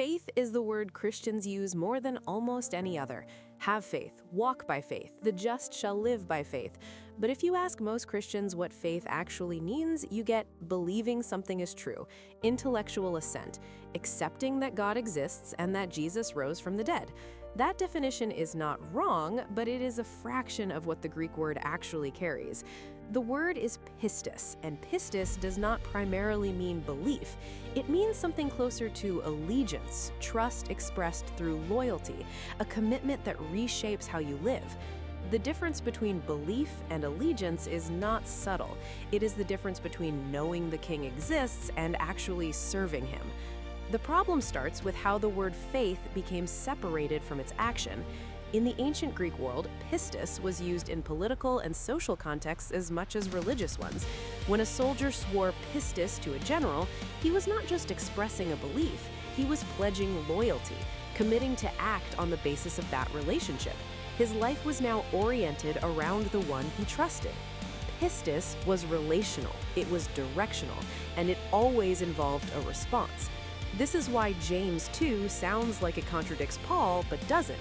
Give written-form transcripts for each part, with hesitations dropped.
Faith is the word Christians use more than almost any other. Have faith, walk by faith, the just shall live by faith. But if you ask most Christians what faith actually means, you get believing something is true, intellectual assent, accepting that God exists and that Jesus rose from the dead. That definition is not wrong, but it is a fraction of what the Greek word actually carries. The word is pistis, and pistis does not primarily mean belief. It means something closer to allegiance, trust expressed through loyalty, a commitment that reshapes how you live. The difference between belief and allegiance is not subtle. It is the difference between knowing the king exists and actually serving him. The problem starts with how the word faith became separated from its action. In the ancient Greek world, pistis was used in political and social contexts as much as religious ones. When a soldier swore pistis to a general, he was not just expressing a belief, he was pledging loyalty, committing to act on the basis of that relationship. His life was now oriented around the one he trusted. Pistis was relational, it was directional, and it always involved a response. This is why James 2 sounds like it contradicts Paul, but doesn't.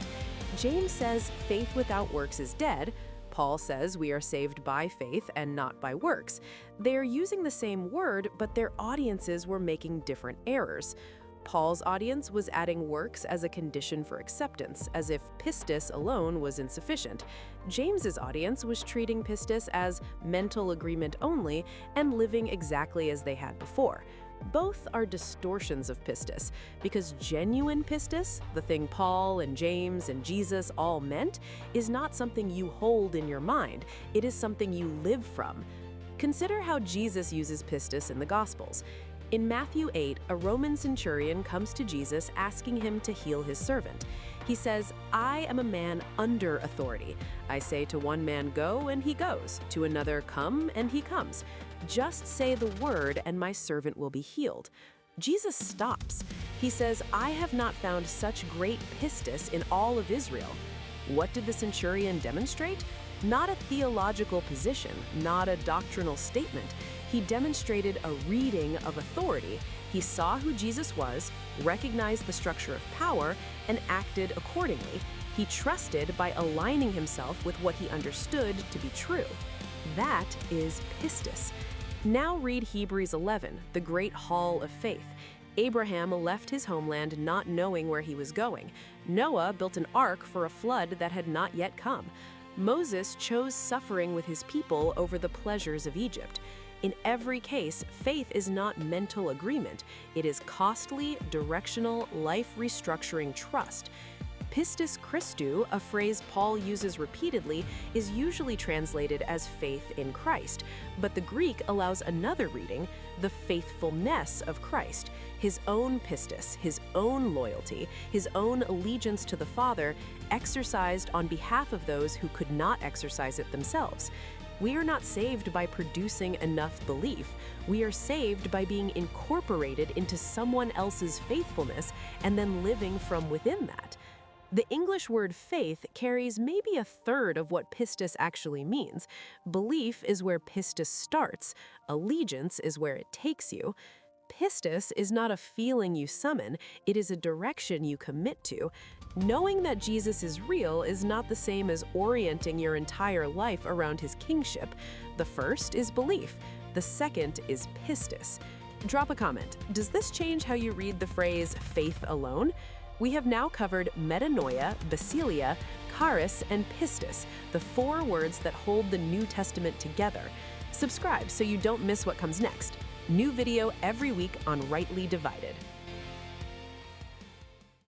James says faith without works is dead. Paul says we are saved by faith and not by works. They are using the same word, but their audiences were making different errors. Paul's audience was adding works as a condition for acceptance, as if pistis alone was insufficient. James's audience was treating pistis as mental agreement only and living exactly as they had before. Both are distortions of pistis, because genuine pistis, the thing Paul and James and Jesus all meant, is not something you hold in your mind, it is something you live from. Consider how Jesus uses pistis in the Gospels. In Matthew 8, a Roman centurion comes to Jesus asking him to heal his servant. He says, "I am a man under authority. I say to one man, go, and he goes. To another, come, and he comes. Just say the word, and my servant will be healed." Jesus stops. He says, "I have not found such great pistis in all of Israel." What did the centurion demonstrate? Not a theological position, not a doctrinal statement. He demonstrated a reading of authority. He saw who Jesus was, recognized the structure of power, and acted accordingly. He trusted by aligning himself with what he understood to be true. That is pistis. Now read Hebrews 11, the great hall of faith. Abraham left his homeland not knowing where he was going. Noah built an ark for a flood that had not yet come. Moses chose suffering with his people over the pleasures of Egypt. In every case, faith is not mental agreement. It is costly, directional, life-restructuring trust. Pistis Christou, a phrase Paul uses repeatedly, is usually translated as faith in Christ, but the Greek allows another reading, the faithfulness of Christ, his own pistis, his own loyalty, his own allegiance to the Father, exercised on behalf of those who could not exercise it themselves. We are not saved by producing enough belief. We are saved by being incorporated into someone else's faithfulness and then living from within that. The English word faith carries maybe a third of what pistis actually means. Belief is where pistis starts. Allegiance is where it takes you. Pistis is not a feeling you summon, it is a direction you commit to. Knowing that Jesus is real is not the same as orienting your entire life around his kingship. The first is belief, the second is pistis. Drop a comment. Does this change how you read the phrase faith alone? We have now covered metanoia, basileia, charis, and pistis, the 4 words that hold the New Testament together. Subscribe so you don't miss what comes next. New video every week on Rightly Divided.